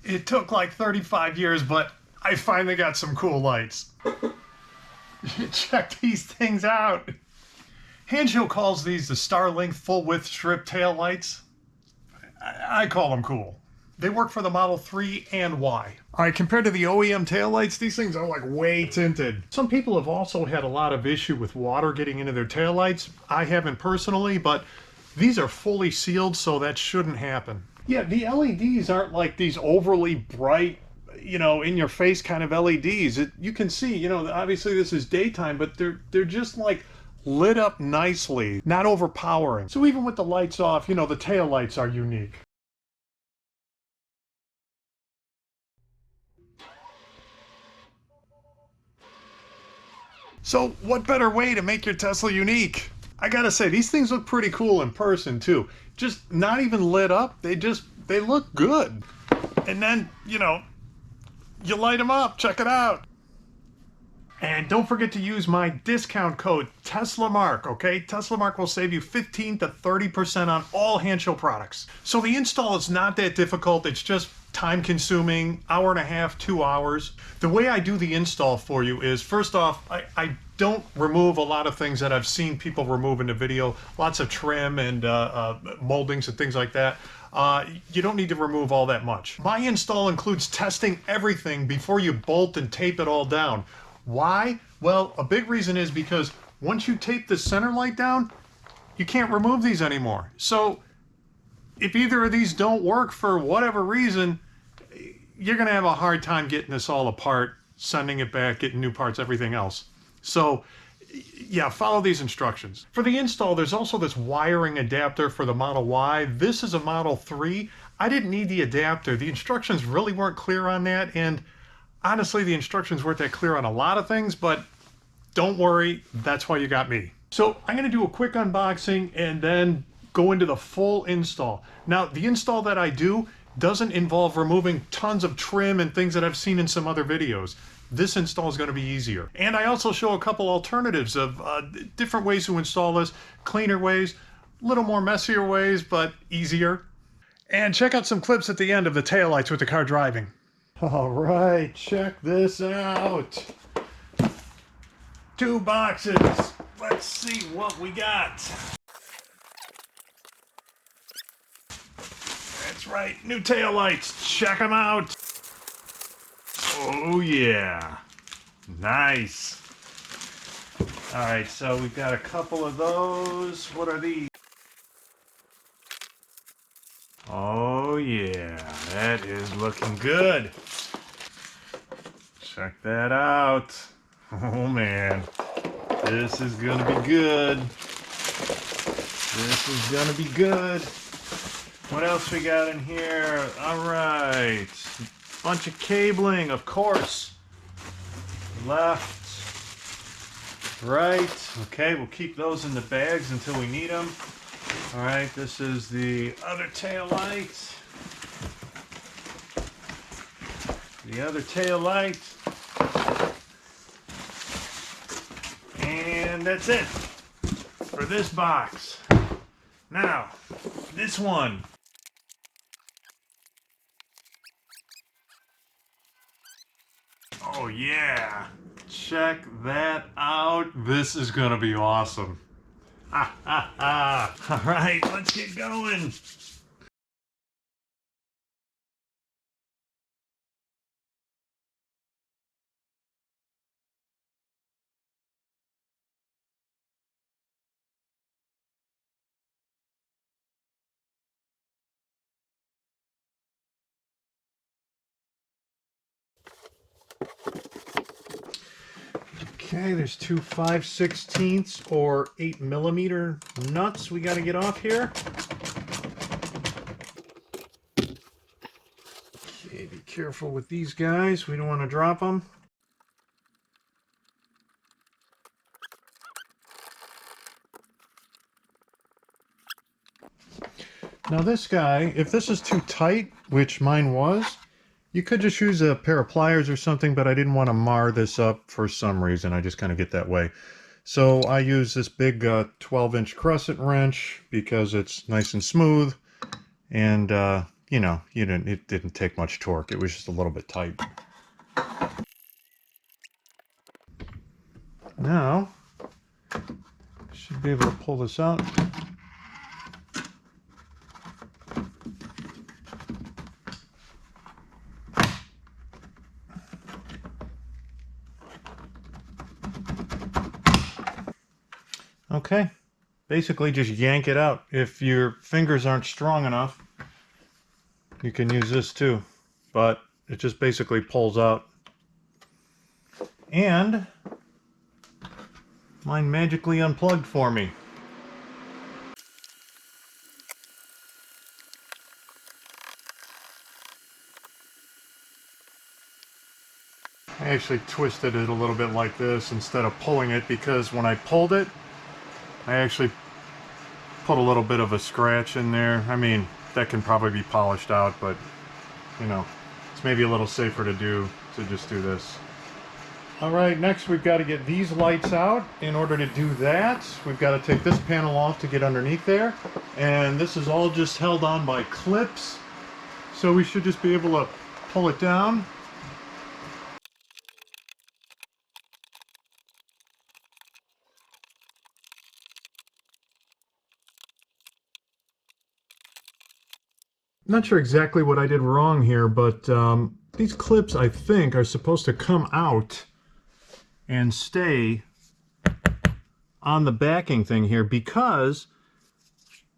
It took like 35 years, but I finally got some cool lights. Check these things out. Hansho calls these the Star-Length full-width strip tail lights. I call them cool. They work for the Model 3 and Y. All right, compared to the OEM taillights, these things are like way tinted. Some people have also had a lot of issue with water getting into their taillights. I haven't personally, but these are fully sealed, so that shouldn't happen. Yeah, the LEDs aren't like these overly bright, in your face kind of LEDs. You can see, obviously this is daytime, but they're just like lit up nicely, not overpowering. So even with the lights off, the tail lights are unique. So what better way to make your Tesla unique? I gotta say, these things look pretty cool in person too. Just not even lit up, they look good. And then, you light them up, check it out. And don't forget to use my discount code TESLAMARK, okay? TESLAMARK will save you 15 to 30% on all Hansho products. So the install is not that difficult, it's just time consuming, hour and a half, 2 hours. The way I do the install for you is, first off, I don't remove a lot of things that I've seen people remove in the video, lots of trim and moldings and things like that. You don't need to remove all that much. My install includes testing everything before you bolt and tape it all down. Why? Well, a big reason is because once you tape the center light down, you can't remove these anymore. So if either of these don't work for whatever reason, you're going to have a hard time getting this all apart, sending it back, getting new parts, everything else. So yeah, follow these instructions. For the install, there's also this wiring adapter for the Model Y. This is a Model 3. I didn't need the adapter. The instructions really weren't clear on that, and honestly, the instructions weren't that clear on a lot of things, but don't worry, that's why you got me. So I'm gonna do a quick unboxing and then go into the full install. Now, the install that I do doesn't involve removing tons of trim and things that I've seen in some other videos. This install is gonna be easier. And I also show a couple alternatives of different ways to install this, cleaner ways, a little more messier ways, but easier. And check out some clips at the end of the taillights with the car driving. All right, check this out. 2 boxes. Let's see what we got. That's right, new taillights. Check them out. Oh yeah, nice. All right, so we've got a couple of those. What are these? Oh yeah, that is looking good. Check that out. Oh man, this is gonna be good. This is gonna be good. What else we got in here? All right, bunch of cabling, of course. Left, right. Okay, we'll keep those in the bags until we need them. All right, this is the other tail light. The other tail light. And that's it for this box. Now, this one. Oh yeah, check that out. This is gonna be awesome. Ha ha ha. All right, let's get going. Okay, there's two 5/16 or 8mm nuts we got to get off here. Okay, be careful with these guys. We don't want to drop them. Now this guy, if this is too tight, which mine was, You could just use a pair of pliers or something, but I didn't want to mar this up for some reason. I just kind of get that way. So I use this big 12-inch crescent wrench because it's nice and smooth. And, you know, it didn't take much torque. It was just a little bit tight. Now, should be able to pull this out. Okay, basically just yank it out. If your fingers aren't strong enough, you can use this too, but it just basically pulls out. And mine magically unplugged for me. I actually twisted it a little bit like this instead of pulling it, because when I pulled it, I actually put a little bit of a scratch in there. I mean, that can probably be polished out, but you know, it's maybe a little safer to just do this. All right, next we've got to get these lights out. In order to do that, we've got to take this panel off to get underneath there. And this is all just held on by clips. So we should just be able to pull it down. Not sure exactly what I did wrong here, but these clips, I think, are supposed to come out and stay on the backing thing here, because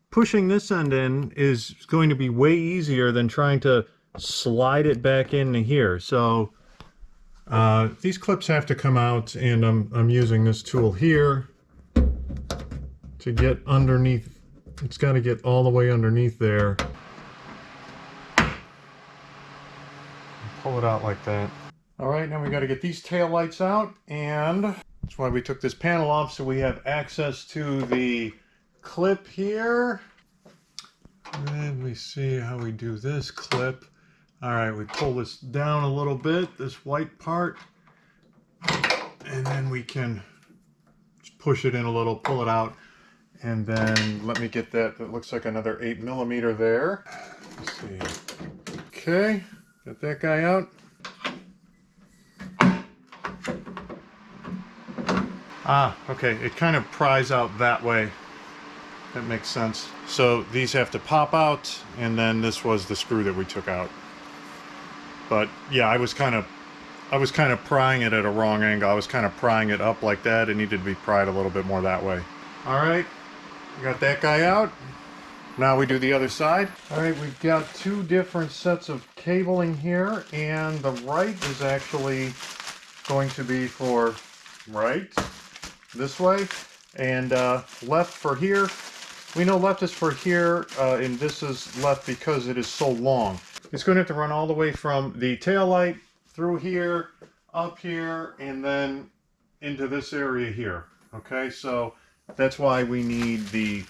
pushing this end in is going to be way easier than trying to slide it back into here. So these clips have to come out, and I'm using this tool here to get underneath. It's got to get all the way underneath there. Pull it out like that. All right, now we got to get these tail lights out, and that's why we took this panel off, so we have access to the clip here. And we see how we do this clip. All right, we pull this down a little bit, this white part, and then we can just push it in a little, pull it out, and then let me get that. That looks like another 8mm there. Let's see. Okay, got that guy out. Ah, okay, it kind of pries out that way. That makes sense. So these have to pop out, and then this was the screw that we took out. But yeah, I was kind of prying it at a wrong angle. I was kind of prying it up like that. It needed to be pried a little bit more that way. All right, we got that guy out. Now we do the other side. All right, we've got two different sets of cabling here, and the right is actually going to be for right, this way, and left for here. We know left is for here, and this is left because it is so long. It's going to have to run all the way from the tail light through here, up here, and then into this area here. Okay, so that's why we need the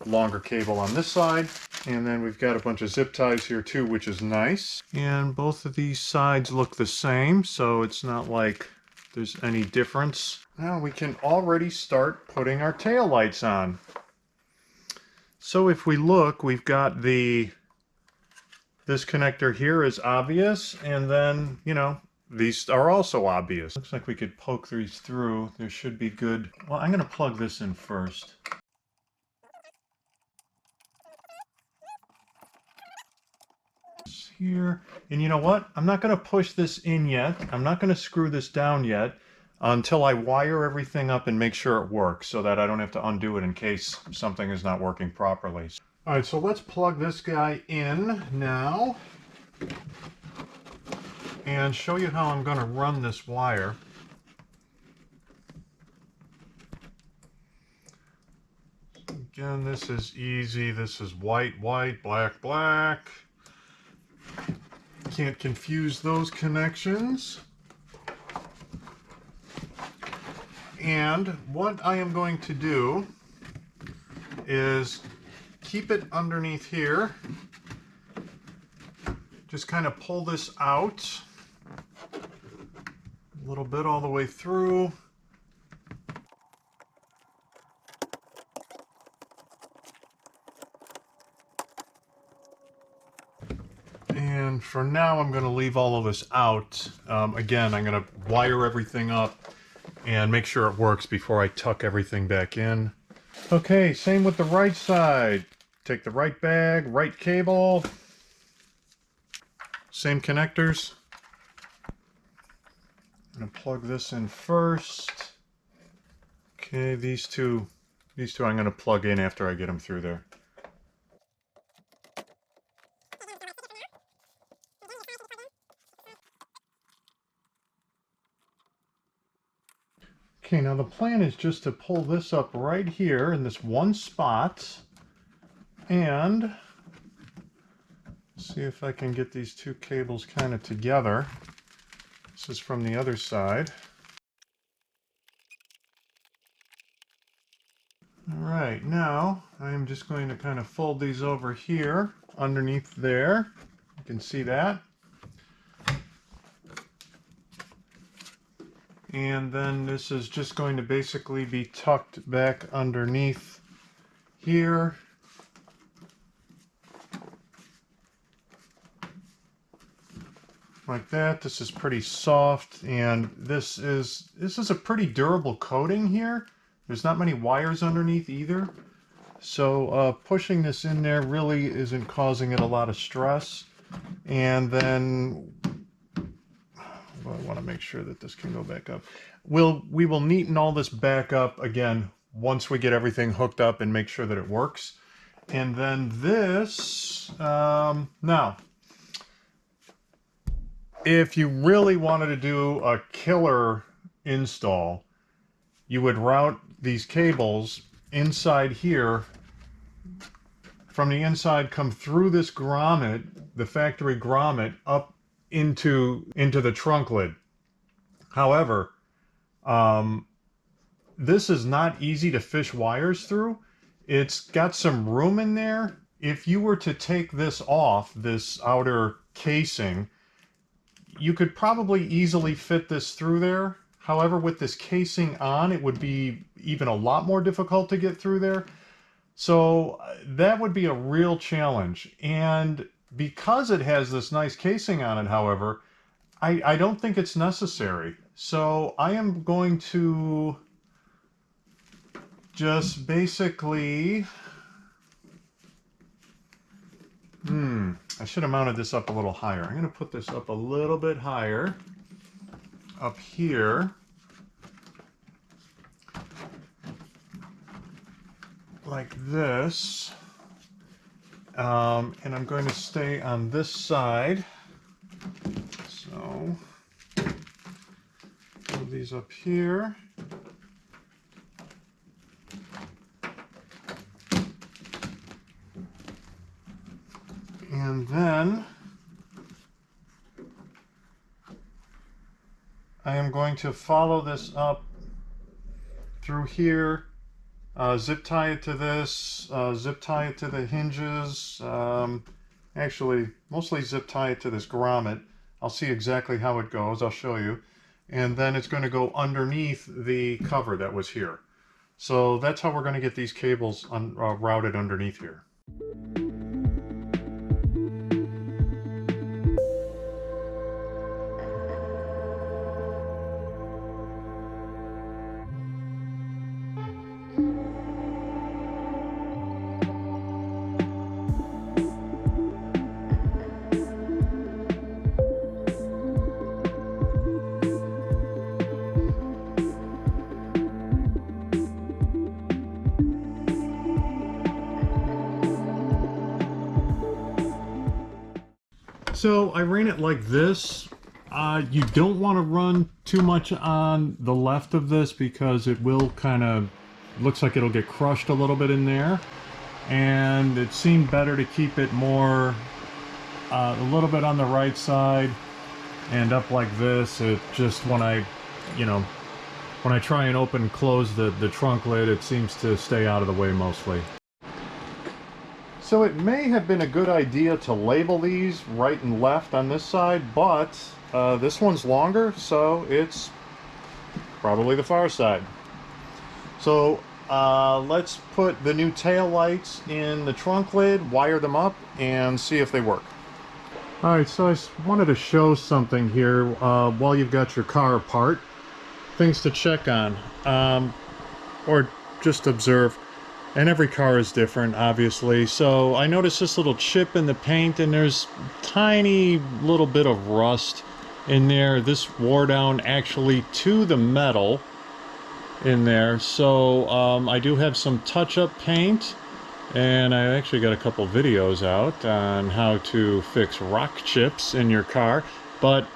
longer cable on this side. And then we've got a bunch of zip ties here too, which is nice. And both of these sides look the same, so it's not like there's any difference. Now we can already start putting our tail lights on. So if we look, we've got this connector here is obvious, and then, you know, these are also obvious. Looks like we could poke these through. There should be good. Well, I'm going to plug this in first. Here, and you know what? I'm not going to push this in yet. I'm not going to screw this down yet until I wire everything up and make sure it works, so that I don't have to undo it in case something is not working properly. All right, so let's plug this guy in now and show you how I'm going to run this wire. Again, this is easy. This is white, white, black, black. Can't confuse those connections. And what I am going to do is keep it underneath here, just kind of pull this out a little bit all the way through. And for now, I'm going to leave all of this out. Again, I'm going to wire everything up and make sure it works before I tuck everything back in. Okay, same with the right side. Take the right bag, right cable. Same connectors. I'm going to plug this in first. Okay, these two I'm going to plug in after I get them through there. Okay, now the plan is just to pull this up right here in this one spot and see if I can get these two cables kind of together. This is from the other side. All right, now I'm just going to kind of fold these over here underneath there. You can see that. And then this is just going to basically be tucked back underneath here. Like that. This is pretty soft, and this is a pretty durable coating here. There's not many wires underneath either. So pushing this in there really isn't causing it a lot of stress. And then I want to make sure that this can go back up. We will neaten all this back up again once we get everything hooked up and make sure that it works. And then this, now, if you really wanted to do a killer install, you would route these cables inside here. From the inside, come through this grommet, the factory grommet, up into the trunk lid. However, this is not easy to fish wires through. It's got some room in there. If you were to take this off, this outer casing, you could probably easily fit this through there. However, with this casing on, it would be even a lot more difficult to get through there. So that would be a real challenge. And because it has this nice casing on it, however, I don't think it's necessary. So I am going to just basically... I should have mounted this up a little higher. I'm going to put this up a little bit higher, up here. Like this. And I'm going to stay on this side. So, move these up here. And then I am going to follow this up through here, zip tie it to this, zip tie it to the hinges, actually mostly zip tie it to this grommet. I'll see exactly how it goes, I'll show you. And then it's going to go underneath the cover that was here. So that's how we're going to get these cables routed underneath here. So I ran it like this. You don't want to run too much on the left of this because it will kind of, looks like it'll get crushed a little bit in there. And it seemed better to keep it more, a little bit on the right side and up like this. It just, when I try and open and close the trunk lid, it seems to stay out of the way mostly. So it may have been a good idea to label these right and left on this side, but this one's longer, so it's probably the far side. So let's put the new tail lights in the trunk lid, wire them up, and see if they work. Alright, so I wanted to show something here while you've got your car apart. Things to check on, or just observe. And every car is different, obviously. So I noticed this little chip in the paint, and there's tiny little bit of rust in there. This wore down actually to the metal in there. So I do have some touch-up paint, and I actually got a couple videos out on how to fix rock chips in your car. But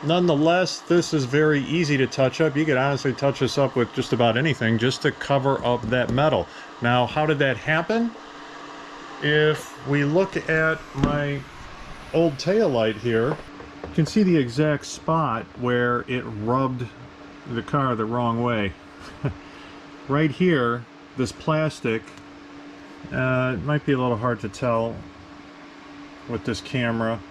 nonetheless, this is very easy to touch up. You could honestly touch this up with just about anything just to cover up that metal. Now, how did that happen? If we look at my old taillight here, you can see the exact spot where it rubbed the car the wrong way. Right here, this plastic, it might be a little hard to tell with this camera,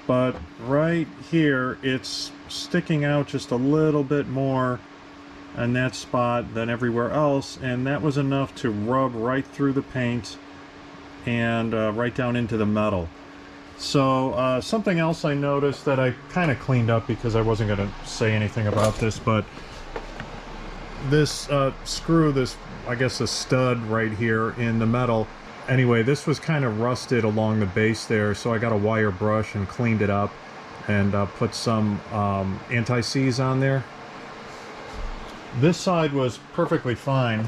but right here it's sticking out just a little bit more on that spot than everywhere else, and that was enough to rub right through the paint and right down into the metal. So something else I noticed that I kind of cleaned up because I wasn't going to say anything about this, but this screw, this, I guess, a stud right here in the metal. Anyway, this was kind of rusted along the base there, so I got a wire brush and cleaned it up and put some anti-seize on there. This side was perfectly fine.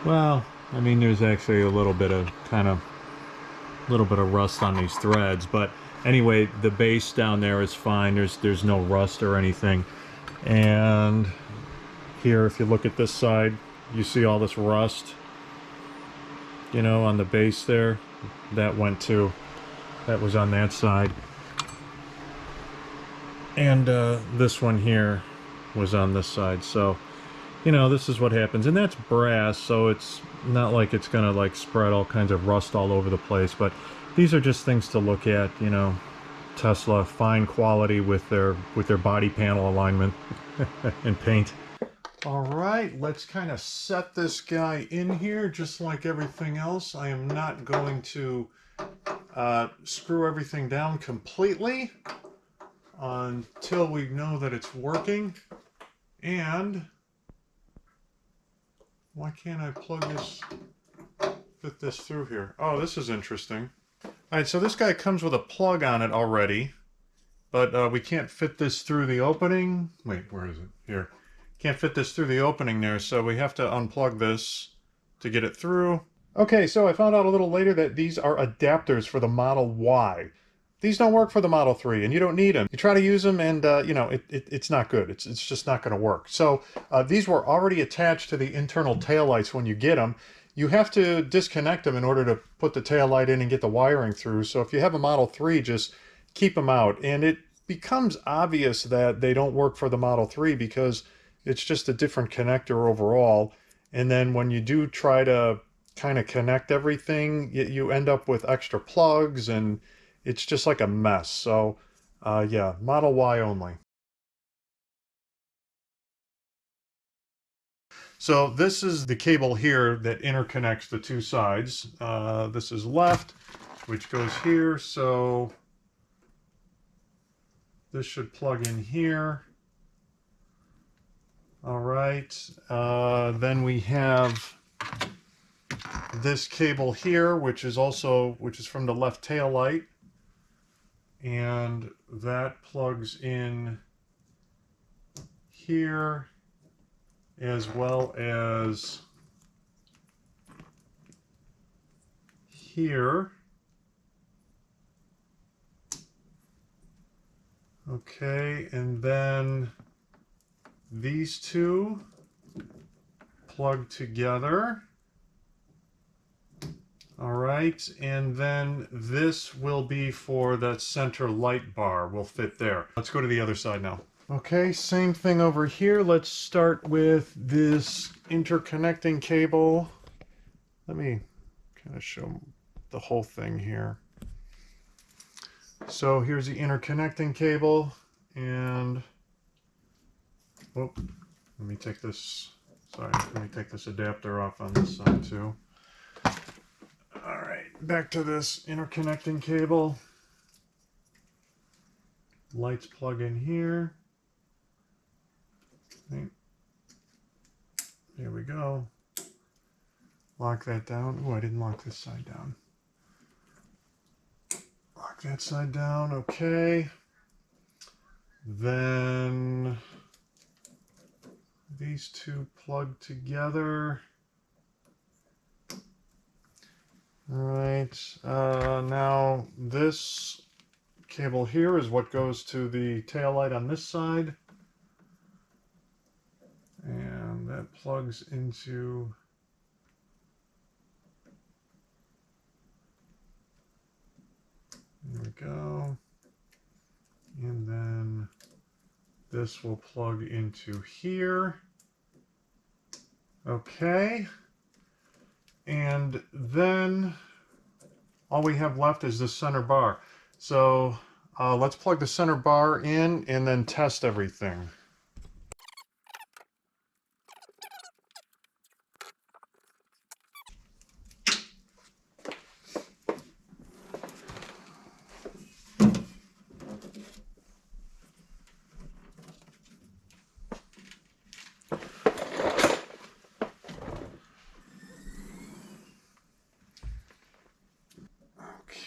Well, I mean, there's actually a little bit of rust on these threads, but anyway, the base down there is fine. There's no rust or anything. And here, if you look at this side, you see all this rust, you know, on the base there. That went too. That was on that side. And this one here was on this side. So, you know, this is what happens. And that's brass, so it's not like it's gonna like spread all kinds of rust all over the place, but these are just things to look at. You know, Tesla, fine quality with their body panel alignment and paint. All right, let's kind of set this guy in here just like everything else. I am not going to screw everything down completely until we know that it's working. And why can't I fit this through here? Oh, this is interesting. All right, so this guy comes with a plug on it already, but we can't fit this through the opening. Wait, where is it? Here. Can't fit this through the opening there, so we have to unplug this to get it through. Okay, so I found out a little later that these are adapters for the Model Y. These don't work for the Model 3, and you don't need them. You try to use them, and you know, it's not good. It's just not going to work. So these were already attached to the internal taillights when you get them. You have to disconnect them in order to put the taillight in and get the wiring through. So if you have a Model 3, just keep them out. And it becomes obvious that they don't work for the Model 3 because it's just a different connector overall. And then when you do try to kind of connect everything, you end up with extra plugs, and it's just like a mess. So yeah, Model Y only. So this is the cable here that interconnects the two sides. This is left, which goes here. So this should plug in here. All right, then we have this cable here, which is from the left tail light, and that plugs in here as well as here. Okay, and then these two plug together. All right, and then this will be for that center light bar. Will fit there. Let's go to the other side now. Okay, same thing over here. Let's start with this interconnecting cable. Can kind of show the whole thing here. So here's the interconnecting cable, and whoop, let me take this, sorry, let me take this adapter off on this side too. All right, back to this interconnecting cable. Lights plug in here. Okay. There we go. Lock that down. Oh, I didn't lock this side down. Lock that side down. Okay. Then these two plug together. All right. Now this cable here is what goes to the taillight on this side. And that plugs into there we go. And then this will plug into here. Okay. And then all we have left is the center bar. So let's plug the center bar in and then test everything.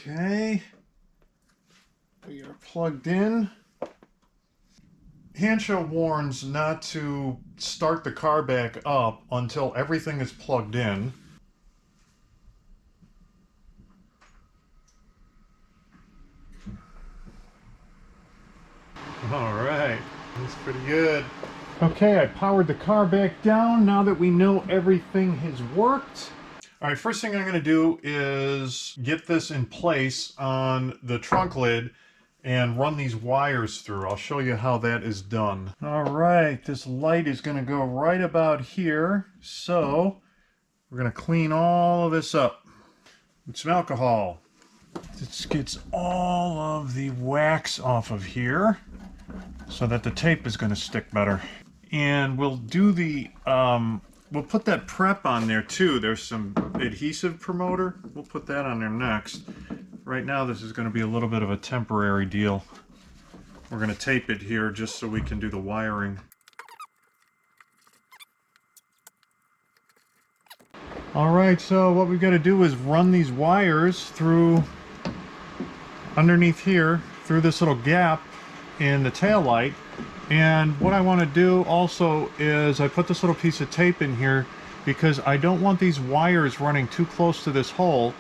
Okay, we are plugged in. Hansho warns not to start the car back up until everything is plugged in. All right, that's pretty good. Okay, I powered the car back down now that we know everything has worked. All right, first thing I'm going to do is get this in place on the trunk lid and run these wires through. I'll show you how that is done. All right, this light is going to go right about here. So we're going to clean all of this up with some alcohol. This gets all of the wax off of here so that the tape is going to stick better. And we'll do the we'll put that prep on there too. There's some adhesive promoter. We'll put that on there next. Right now this is going to be a little bit of a temporary deal. We're going to tape it here just so we can do the wiring. Alright, so what we've got to do is run these wires through underneath here, through this little gap in the taillight. And what I want to do also is I put this little piece of tape in here because I don't want these wires running too close to this hole.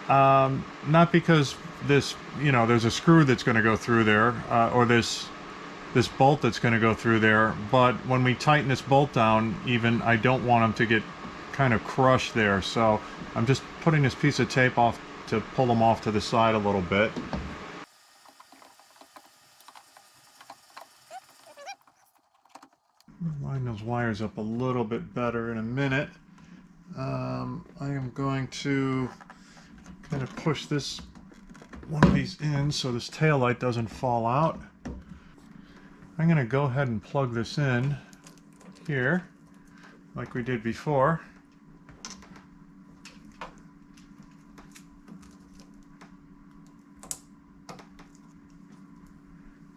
Not because this, you know, there's a screw that's going to go through there, or this bolt that's going to go through there, but when we tighten this bolt down, even, I don't want them to get kind of crushed there. So I'm just putting this piece of tape off to pull them off to the side a little bit. Line those wires up a little bit better in a minute. I am going to kind of push this one of these in so this tail light doesn't fall out. I'm going to go ahead and plug this in here like we did before.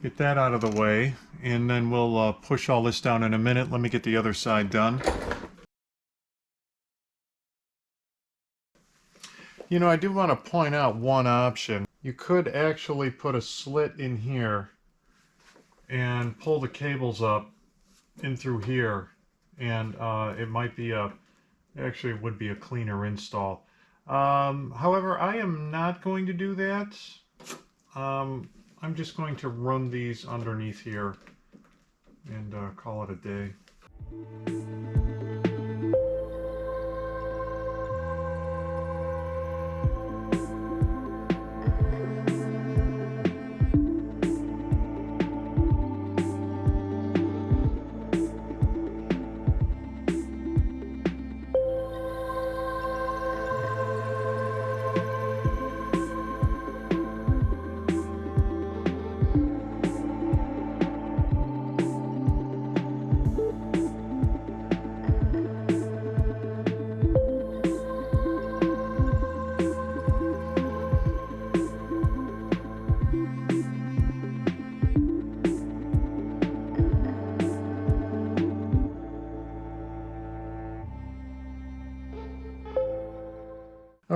Get that out of the way, and then we'll push all this down in a minute. Let me get the other side done. You know, I do want to point out one option. You could actually put a slit in here and pull the cables up in through here, and it might be actually it would be a cleaner install. However, I am not going to do that. I'm just going to run these underneath here and call it a day.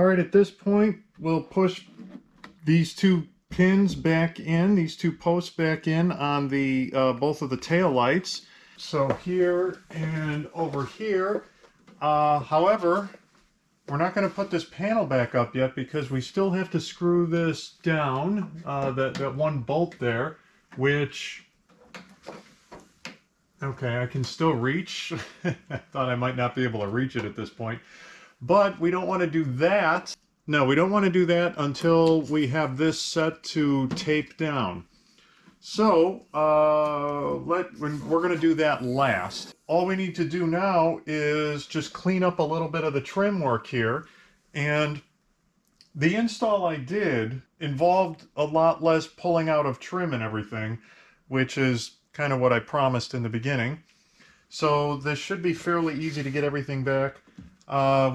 right, at this point, we'll push these two pins back in, these two posts back in on the both of the tail lights. So here and over here. However, we're not going to put this panel back up yet because we still have to screw this down, that one bolt there, which, okay, I can still reach. I thought I might not be able to reach it at this point, but we don't want to do that. No, we don't want to do that until we have this set to tape down. So, we're going to do that last. All we need to do now is just clean up a little bit of the trim work here. And the install I did involved a lot less pulling out of trim and everything, which is kind of what I promised in the beginning. So this should be fairly easy to get everything back.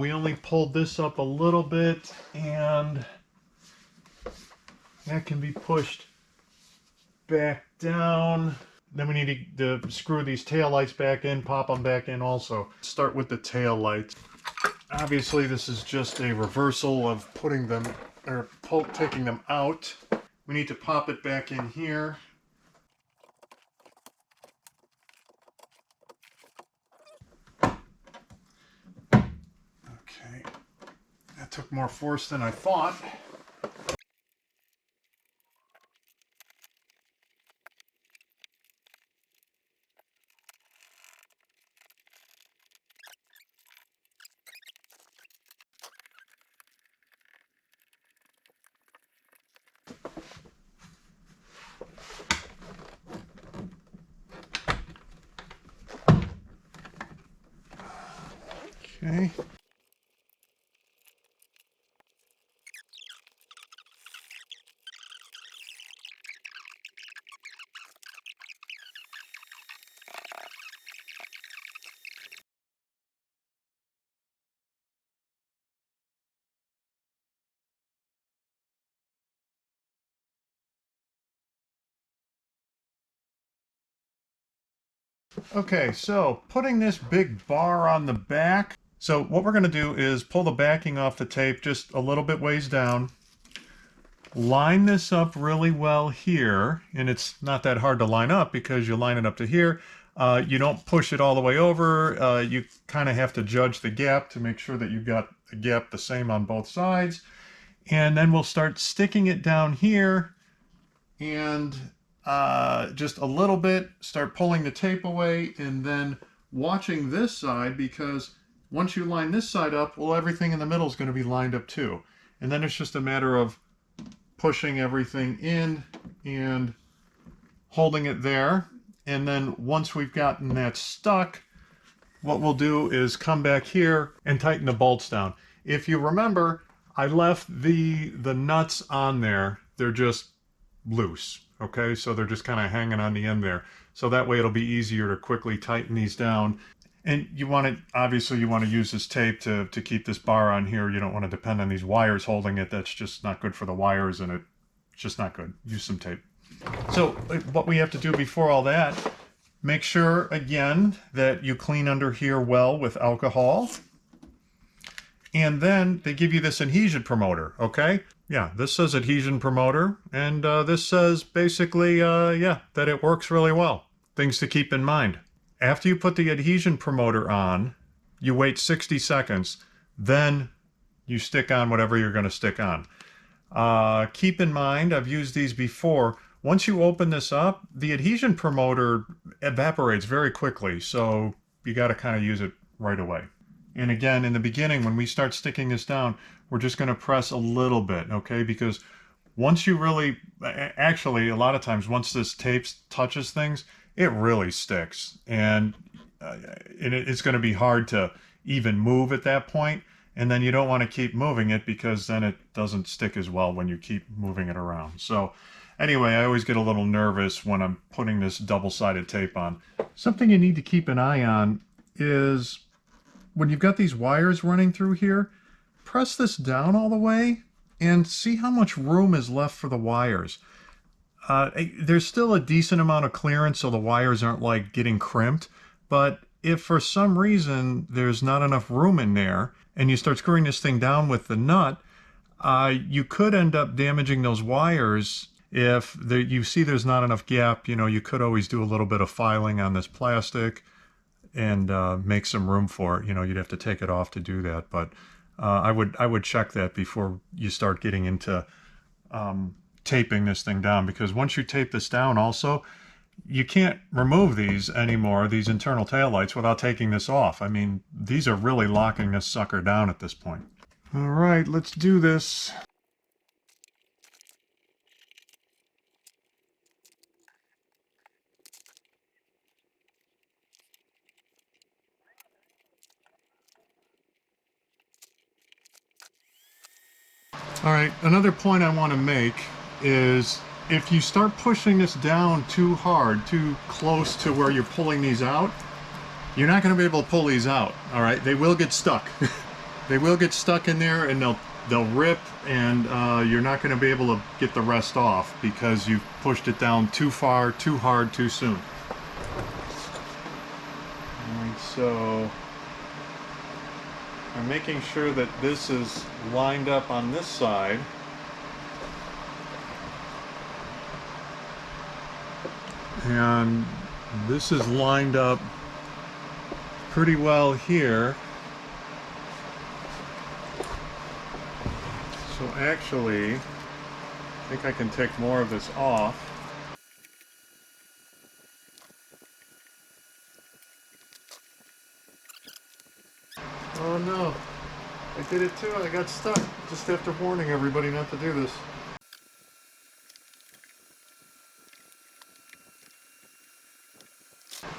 We only pulled this up a little bit, and that can be pushed back down. Then we need to screw these tail lights back in, pop them back in also. Start with the tail lights. Obviously this is just a reversal of putting them, or taking them out. We need to pop it back in here. Okay, that took more force than I thought. Okay. Okay, so putting this big bar on the back. So what we're going to do is pull the backing off the tape just a little bit ways down. Line this up really well here, and it's not that hard to line up because you line it up to here. You don't push it all the way over. You kind of have to judge the gap to make sure that you've got the gap the same on both sides. And then we'll start sticking it down here, and just a little bit, start pulling the tape away, and then watching this side, because once you line this side up, well, everything in the middle is going to be lined up too. And then it's just a matter of pushing everything in and holding it there. And then once we've gotten that stuck, what we'll do is come back here and tighten the bolts down. If you remember, I left the nuts on there. They're just loose. Okay, so they're just kind of hanging on the end there. So that way it'll be easier to quickly tighten these down. And you want to, obviously you want to use this tape to keep this bar on here. You don't want to depend on these wires holding it. That's just not good for the wires, and it's just not good. Use some tape. So what we have to do before all that, make sure again that you clean under here well with alcohol. And then they give you this adhesion promoter, okay? Yeah, this says adhesion promoter, and this says basically, yeah, that it works really well. Things to keep in mind. After you put the adhesion promoter on, you wait 60 seconds, then you stick on whatever you're going to stick on. Keep in mind, I've used these before, once you open this up, the adhesion promoter evaporates very quickly, so you got to kind of use it right away. And again, in the beginning, when we start sticking this down, we're just going to press a little bit, okay? Because once you really, actually, a lot of times, once this tape touches things, it really sticks. And it's going to be hard to even move at that point. And then you don't want to keep moving it because then it doesn't stick as well when you keep moving it around. So anyway, I always get a little nervous when I'm putting this double-sided tape on. Something you need to keep an eye on is when you've got these wires running through here, press this down all the way and see how much room is left for the wires. There's still a decent amount of clearance so the wires aren't like getting crimped, but if for some reason there's not enough room in there and you start screwing this thing down with the nut, You could end up damaging those wires if you see there's not enough gap. You know, you could always do a little bit of filing on this plastic and make some room for it. You know, you'd have to take it off to do that, but I would check that before you start getting into taping this thing down, because once you tape this down also, you can't remove these anymore, these internal taillights, without taking this off. I mean, these are really locking this sucker down at this point. All right, let's do this. All right, another point I want to make is if you start pushing this down too hard, too close to where you're pulling these out, you're not going to be able to pull these out. All right, they will get stuck. They will get stuck in there, and they'll rip, and you're not going to be able to get the rest off because you've pushed it down too far, too hard, too soon. All right, so I'm making sure that this is lined up on this side. And this is lined up pretty well here. So actually, I think I can take more of this off. Oh no, I did it too, I got stuck. Just after warning everybody not to do this.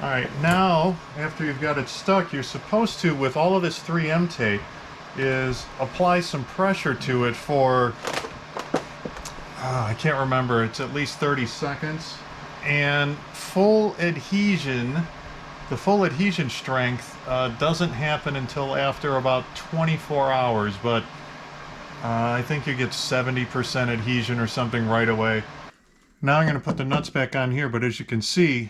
Alright, now, after you've got it stuck, you're supposed to, with all of this 3M tape, is apply some pressure to it for, I can't remember, it's at least 30 seconds. And full adhesion, the full adhesion strength doesn't happen until after about 24 hours, but I think you get 70% adhesion or something right away. Now I'm going to put the nuts back on here, but as you can see,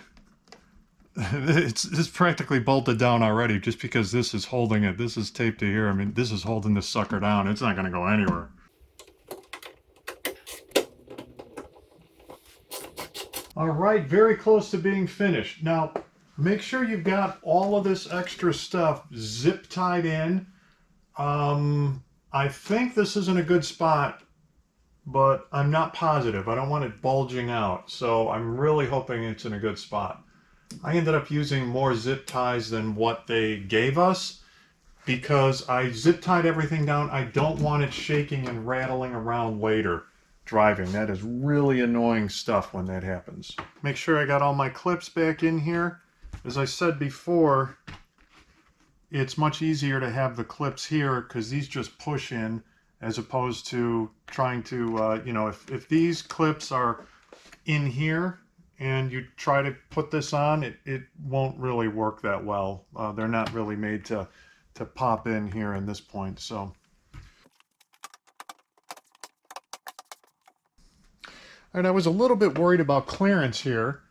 it's practically bolted down already just because this is holding it. This is taped to here. I mean, this is holding this sucker down. It's not going to go anywhere. All right, very close to being finished. Now, make sure you've got all of this extra stuff zip tied in. I think this is in a good spot, but I'm not positive. I don't want it bulging out, so I'm really hoping it's in a good spot. I ended up using more zip ties than what they gave us because I zip tied everything down. I don't want it shaking and rattling around later driving. That is really annoying stuff when that happens. Make sure I got all my clips back in here. As I said before, it's much easier to have the clips here because these just push in as opposed to trying to, you know, if these clips are in here and you try to put this on, it won't really work that well. They're not really made to pop in here in this point. So, and I was a little bit worried about clearance here,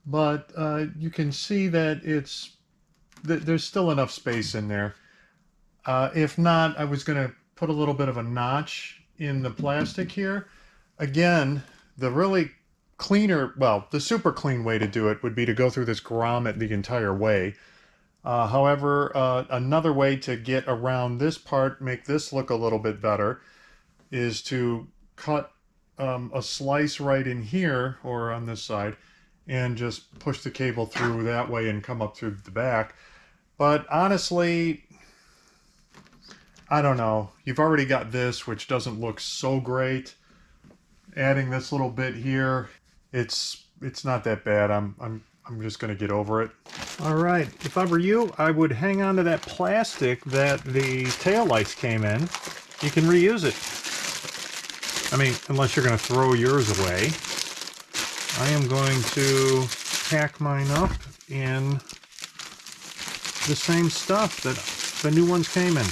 but you can see that there's still enough space in there. If not, I was going to put a little bit of a notch in the plastic here. Again, the really cleaner, well, the super clean way to do it would be to go through this grommet the entire way. However, another way to get around this part, make this look a little bit better, is to cut a slice right in here, or on this side, and just push the cable through that way and come up through the back. But honestly, I don't know. You've already got this, which doesn't look so great. Adding this little bit here, it's not that bad. I'm just going to get over it. All right, if I were you, I would hang on to that plastic that the taillights came in. You can reuse it. I mean, unless you're going to throw yours away. I am going to pack mine up in the same stuff that the new ones came in.